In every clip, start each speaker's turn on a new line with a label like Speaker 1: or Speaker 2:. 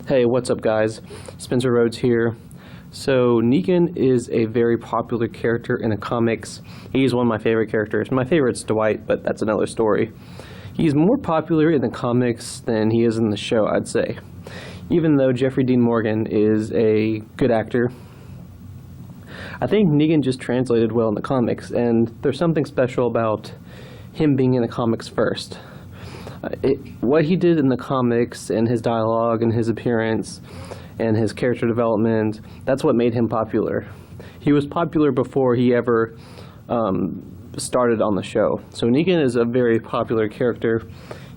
Speaker 1: Hey, what's up guys? Spencer Rhodes here. So Negan is a very popular character in the comics. He's one of my favorite characters. My favorite's Dwight, but that's another story. He's more popular in the comics than he is in the show, I'd say. Even though Jeffrey Dean Morgan is a good actor, I think Negan just translated well in the comics, and there's something special about him being in the comics first. What he did in the comics and his dialogue and his appearance and his character development, that's what made him popular. He was popular before he ever started on the show. So Negan is a very popular character.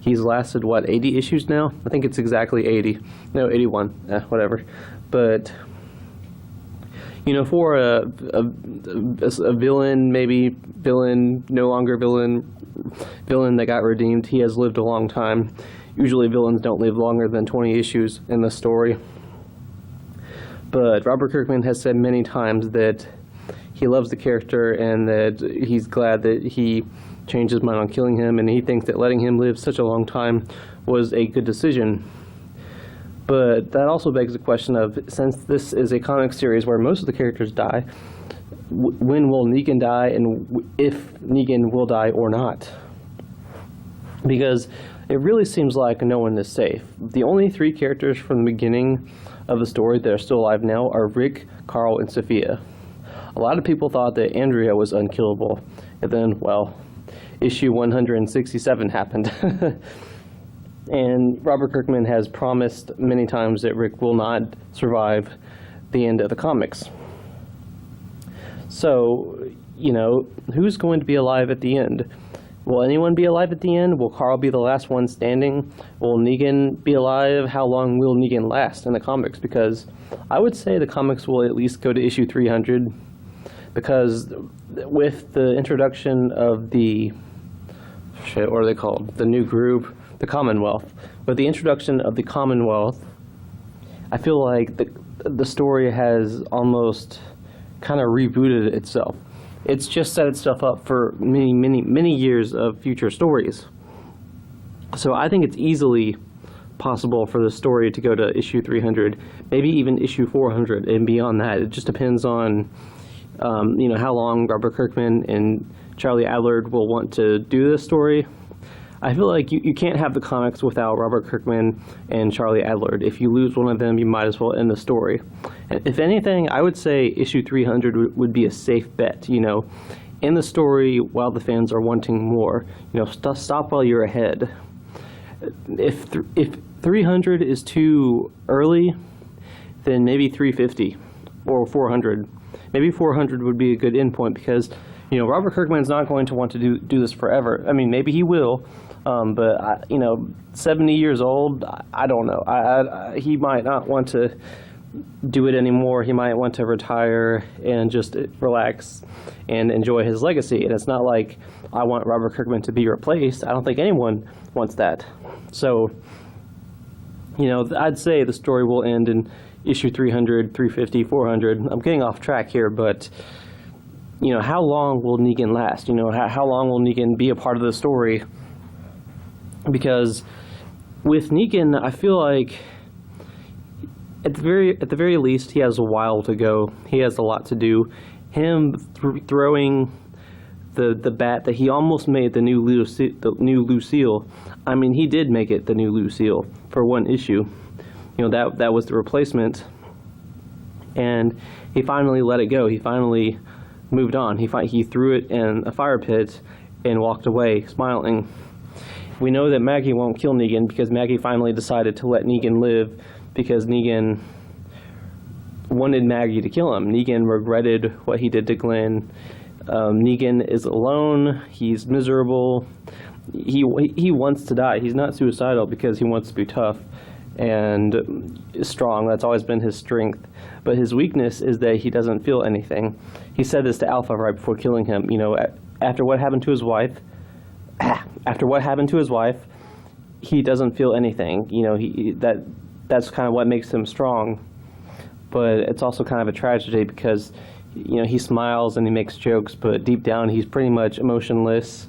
Speaker 1: He's lasted, 80 issues now? I think it's exactly 80. No, 81. Whatever. But, for a villain, no longer villain that got redeemed, he has lived a long time. Usually villains don't live longer than 20 issues in the story. But Robert Kirkman has said many times that he loves the character and that he's glad that he changed his mind on killing him, and he thinks that letting him live such a long time was a good decision. But that also begs the question of, since this is a comic series where most of the characters die, when will Negan die, and if Negan will die or not? Because it really seems like no one is safe. The only three characters from the beginning of the story that are still alive now are Rick, Carl, and Sophia. A lot of people thought that Andrea was unkillable, and then, issue 167 happened. And Robert Kirkman has promised many times that Rick will not survive the end of the comics. So, who's going to be alive at the end? Will anyone be alive at the end? Will Carl be the last one standing? Will Negan be alive? How long will Negan last in the comics? Because I would say the comics will at least go to issue 300, because with the introduction of the, what are they called? The new group, the Commonwealth. With the introduction of the Commonwealth, I feel like the story has almost kind of rebooted itself. It's just set itself up for many years of future stories. So I think it's easily possible for the story to go to issue 300, maybe even issue 400 and beyond that. It just depends on how long Robert Kirkman and Charlie Adlard will want to do this story. I feel like you can't have the comics without Robert Kirkman and Charlie Adlard. If you lose one of them, you might as well end the story. And if anything, I would say issue 300 would be a safe bet, in the story while the fans are wanting more. Stop while you're ahead. If 300 is too early, then maybe 350 or 400. Maybe 400 would be a good endpoint, because Robert Kirkman's not going to want to do this forever. I mean, maybe he will, but 70 years old, I don't know. He might not want to do it anymore. He might want to retire and just relax and enjoy his legacy. And it's not like I want Robert Kirkman to be replaced. I don't think anyone wants that. So, I'd say the story will end in issue 300, 350, 400. I'm getting off track here, but how long will Negan last? How long will Negan be a part of the story? Because with Negan, I feel like at the very least, he has a while to go. He has a lot to do. Him throwing the bat that he almost made the new Lucille. I mean, he did make it the new Lucille for one issue. That was the replacement, and he finally let it go. He finally moved on. He threw it in a fire pit and walked away, smiling. We know that Maggie won't kill Negan, because Maggie finally decided to let Negan live, because Negan wanted Maggie to kill him. Negan regretted what he did to Glenn. Negan is alone. He's miserable. He wants to die. He's not suicidal because he wants to be tough and strong. That's always been his strength. But his weakness is that he doesn't feel anything. He said this to Alpha right before killing him. After what happened to his wife, he doesn't feel anything. That's kind of what makes him strong. But it's also kind of a tragedy, because he smiles and he makes jokes, but deep down he's pretty much emotionless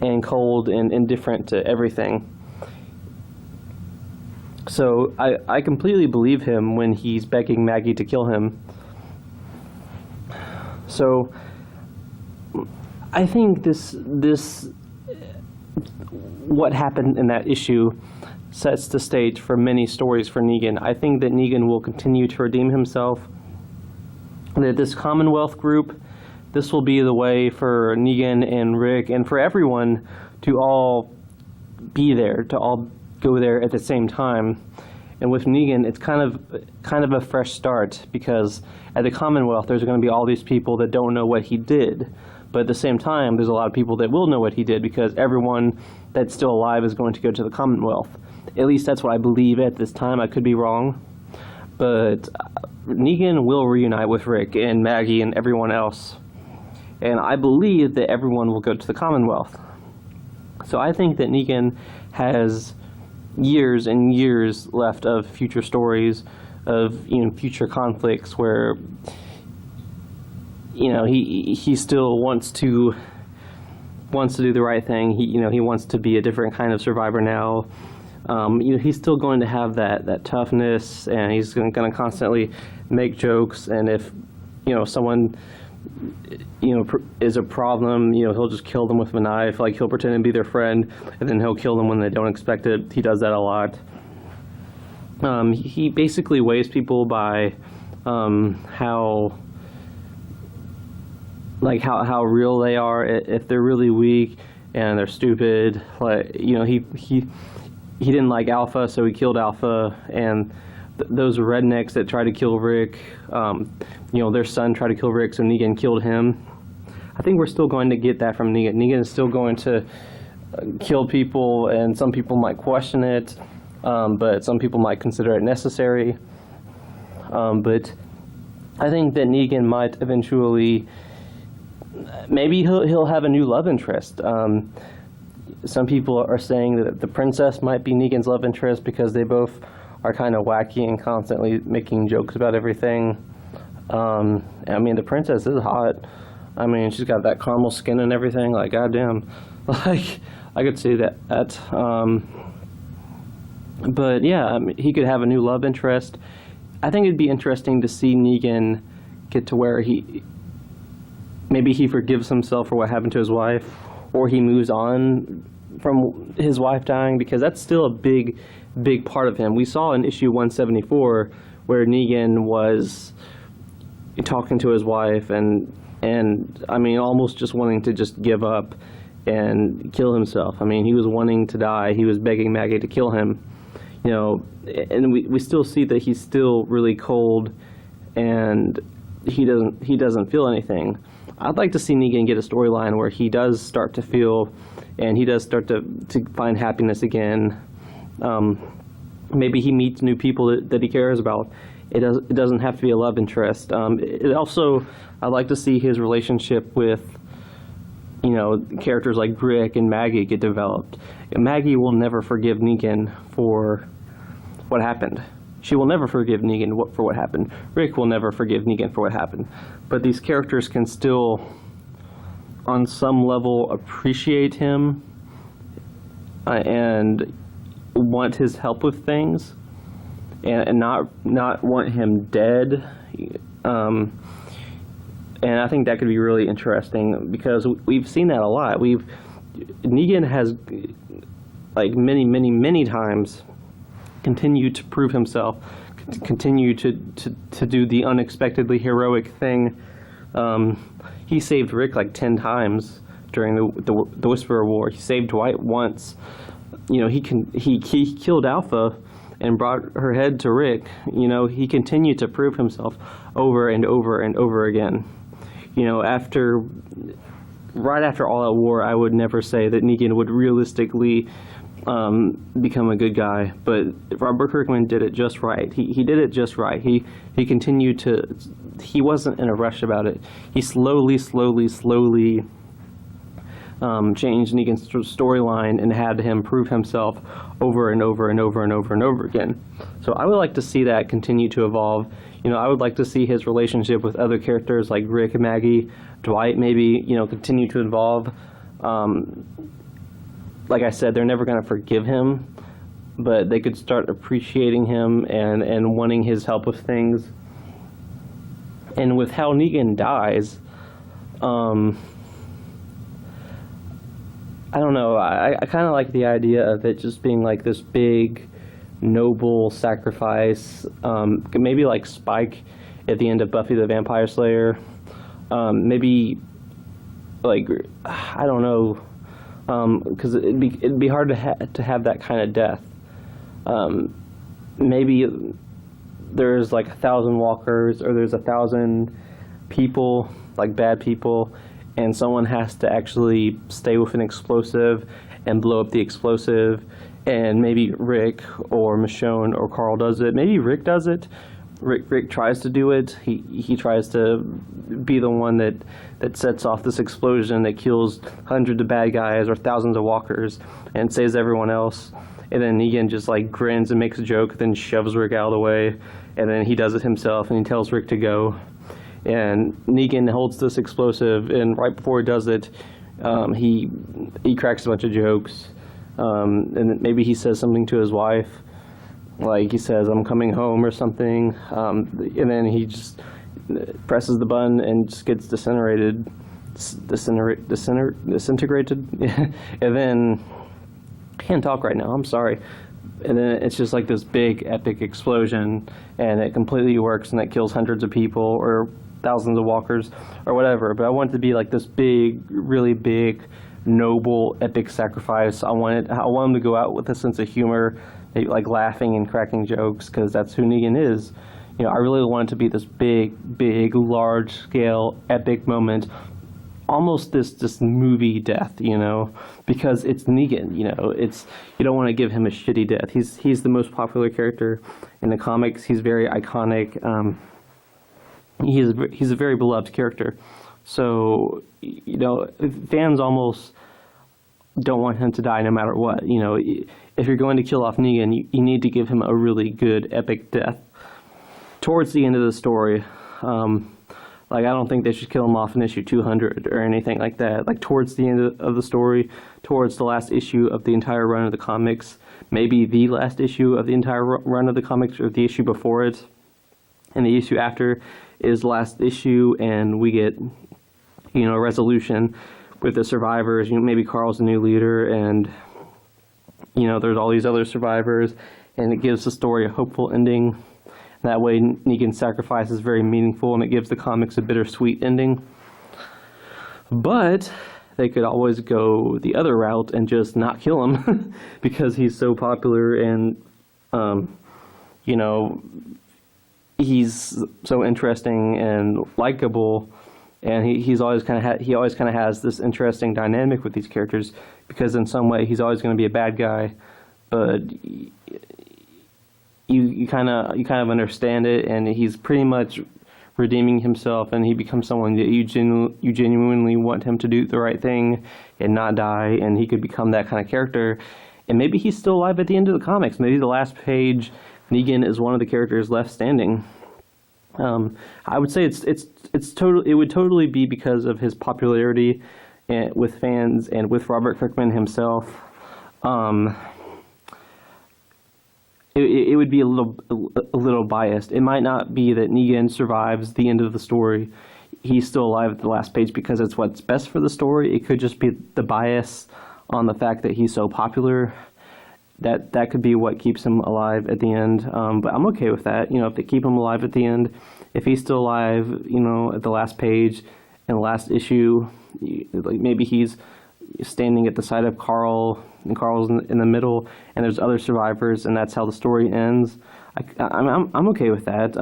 Speaker 1: and cold and indifferent to everything. So I completely believe him when he's begging Maggie to kill him. So I think this what happened in that issue sets the stage for many stories for Negan. I think that Negan will continue to redeem himself. That this Commonwealth group, this will be the way for Negan and Rick and for everyone to all be there, to all go there at the same time. And with Negan, it's kind of a fresh start, because at the Commonwealth there's going to be all these people that don't know what he did. But at the same time, there's a lot of people that will know what he did, because everyone that's still alive is going to go to the Commonwealth. At least that's what I believe at this time. I could be wrong. But Negan will reunite with Rick and Maggie and everyone else. And I believe that everyone will go to the Commonwealth. So I think that Negan has years and years left of future stories, of future conflicts where he still wants to do the right thing. He wants to be a different kind of survivor now. He's still going to have that toughness, and he's going to constantly make jokes. And if someone is a problem, he'll just kill them with a knife. Like, he'll pretend to be their friend, and then he'll kill them when they don't expect it. He does that a lot. He basically weighs people by how real they are. If they're really weak and they're stupid, he didn't like Alpha, so he killed Alpha. And those rednecks that tried to kill Rick, their son tried to kill Rick, so Negan killed him. I think we're still going to get that from Negan. Negan is still going to kill people, and some people might question it, but some people might consider it necessary. But I think that Negan might eventually, maybe he'll have a new love interest. Some people are saying that the princess might be Negan's love interest, because they both are kind of wacky and constantly making jokes about everything. The princess is hot. She's got that caramel skin and everything. Like, goddamn. Like, I could see that. But yeah, he could have a new love interest. I think it'd be interesting to see Negan get to where maybe he forgives himself for what happened to his wife, or he moves on from his wife dying, because that's still a big part of him. We saw in issue 174 where Negan was talking to his wife and almost just wanting to just give up and kill himself. He was wanting to die. He was begging Maggie to kill him. And we still see that he's still really cold, and he doesn't feel anything. I'd like to see Negan get a storyline where he does start to feel, and he does start to find happiness again. Maybe he meets new people that he cares about. It doesn't have to be a love interest. I'd like to see his relationship with characters like Rick and Maggie get developed. Maggie will never forgive Negan for what happened. She will never forgive Negan for what happened. Rick will never forgive Negan for what happened. But these characters can still, on some level, appreciate him and want his help with things, and not want him dead. And I think that could be really interesting, because we've seen that a lot. Negan has, many times, continued to prove himself, continue to do the unexpectedly heroic thing. He saved Rick 10 times during the Whisperer War. He saved Dwight once. He killed Alpha and brought her head to Rick. He continued to prove himself over and over and over again. Right after All Out War, I would never say that Negan would realistically become a good guy, but Robert Kirkman did it just right. He did it just right. He continued to. He wasn't in a rush about it. He slowly changed Negan's storyline and had him prove himself over and over and over and over and over again. So I would like to see that continue to evolve. I would like to see his relationship with other characters like Rick and Maggie, Dwight maybe, continue to evolve. Like I said, they're never going to forgive him, but they could start appreciating him and wanting his help with things. And with how Negan dies, I don't know. I kind of like the idea of it just being like this big, noble sacrifice. Maybe like Spike at the end of Buffy the Vampire Slayer. Maybe like, I don't know, because it'd be hard to have that kind of death. Maybe there's like 1,000 walkers, or there's 1,000 people, like bad people, and someone has to actually stay with an explosive and blow up the explosive, and maybe Rick or Michonne or Carl does it. Maybe Rick does it. Rick tries to do it. He tries to be the one that sets off this explosion that kills hundreds of bad guys or thousands of walkers and saves everyone else. And then Negan just like grins and makes a joke, then shoves Rick out of the way, and then he does it himself and he tells Rick to go. And Negan holds this explosive, and right before he does it, he cracks a bunch of jokes, and maybe he says something to his wife, like he says, "I'm coming home" or something, and then he just presses the button and just gets disintegrated, and then I can't talk right now. I'm sorry. And then it's just like this big epic explosion, and it completely works, and it kills hundreds of people or thousands of walkers or whatever. But I want it to be like this big, really big, noble, epic sacrifice. I want him to go out with a sense of humor, maybe like laughing and cracking jokes, because that's who Negan is. You know, I really want it to be this big, large scale, epic moment. Almost this movie death, you know, because it's Negan, you know. You don't want to give him a shitty death. He's the most popular character in the comics. He's very iconic. He's a very beloved character. So, you know, fans almost don't want him to die no matter what. You know, if you're going to kill off Negan, you need to give him a really good epic death towards the end of the story. Like, I don't think they should kill him off in issue 200 or anything like that. Like, towards the end of the story, towards the last issue of the entire run of the comics, maybe the last issue of the entire run of the comics, or the issue before it, and the issue after is the last issue, and we get, you know, a resolution with the survivors. You know, maybe Carl's the new leader, and, you know, there's all these other survivors, and it gives the story a hopeful ending. That way, Negan's sacrifice is very meaningful, and it gives the comics a bittersweet ending. But they could always go the other route and just not kill him because he's so popular, and you know, he's so interesting and likable, and he always kind of has this interesting dynamic with these characters, because in some way he's always going to be a bad guy, but you kind of understand it, and he's pretty much redeeming himself, and he becomes someone that you genuinely want him to do the right thing and not die, and he could become that kind of character. And maybe he's still alive at the end of the comics. Maybe the last page, Negan is one of the characters left standing. I would say it would totally be because of his popularity with fans and with Robert Kirkman himself. It would be a little biased. It might not be that Negan survives the end of the story. He's still alive at the last page because it's what's best for the story. It could just be the bias on the fact that he's so popular. That could be what keeps him alive at the end. But I'm okay with that. You know, if they keep him alive at the end, if he's still alive, you know, at the last page and the last issue, like maybe he's standing at the side of Carl, and Carl's in the middle, and there's other survivors, and that's how the story ends. I'm okay with that.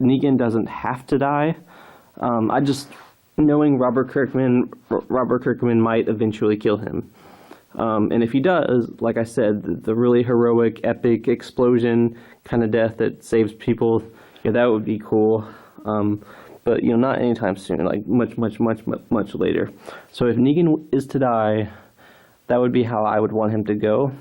Speaker 1: Negan doesn't have to die. I just, knowing Robert Kirkman might eventually kill him. And if he does, like I said, the really heroic, epic explosion kind of death that saves people, yeah, that would be cool. But, you know, not anytime soon, like much later. So if Negan is to die, that would be how I would want him to go.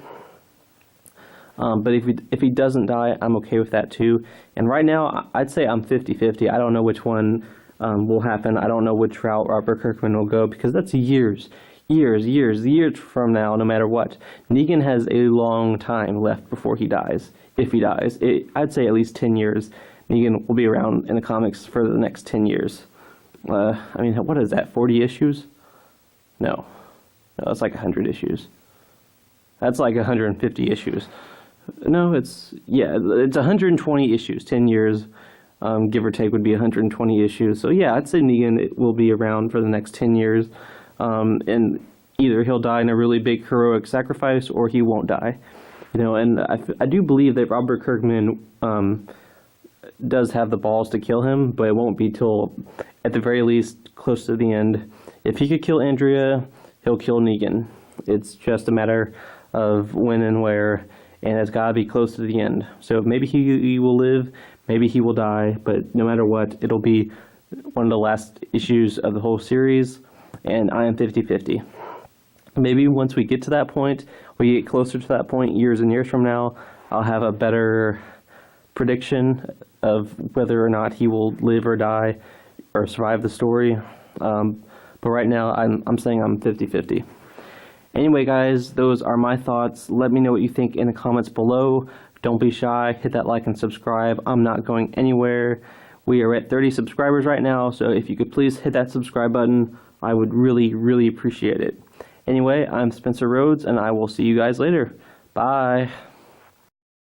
Speaker 1: But if he doesn't die, I'm okay with that too. And right now, I'd say I'm 50-50. I don't know which one will happen. I don't know which route Robert Kirkman will go, because that's years years from now, no matter what. Negan has a long time left before he dies. If he dies, I'd say at least 10 years. Negan will be around in the comics for the next 10 years. I mean, what is that, 40 issues? No, that's like 100 issues. That's like 150 issues. No, it's 120 issues, 10 years, give or take would be 120 issues. So yeah, I'd say Negan will be around for the next 10 years. And either he'll die in a really big heroic sacrifice or he won't die. And I do believe that Robert Kirkman does have the balls to kill him, but it won't be till, at the very least, close to the end. If he could kill Andrea, he'll kill Negan. It's just a matter of when and where, and it's got to be close to the end. So maybe he will live, maybe he will die, but no matter what, it'll be one of the last issues of the whole series, and I am 50-50. Maybe once we get to that point, we get closer to that point years and years from now, I'll have a better prediction of whether or not he will live or die or survive the story. But right now, I'm saying I'm 50-50. Anyway, guys, those are my thoughts. Let me know what you think in the comments below. Don't be shy. Hit that like and subscribe. I'm not going anywhere. We are at 30 subscribers right now, so if you could please hit that subscribe button, I would really, really appreciate it. Anyway, I'm Spencer Rhodes, and I will see you guys later. Bye.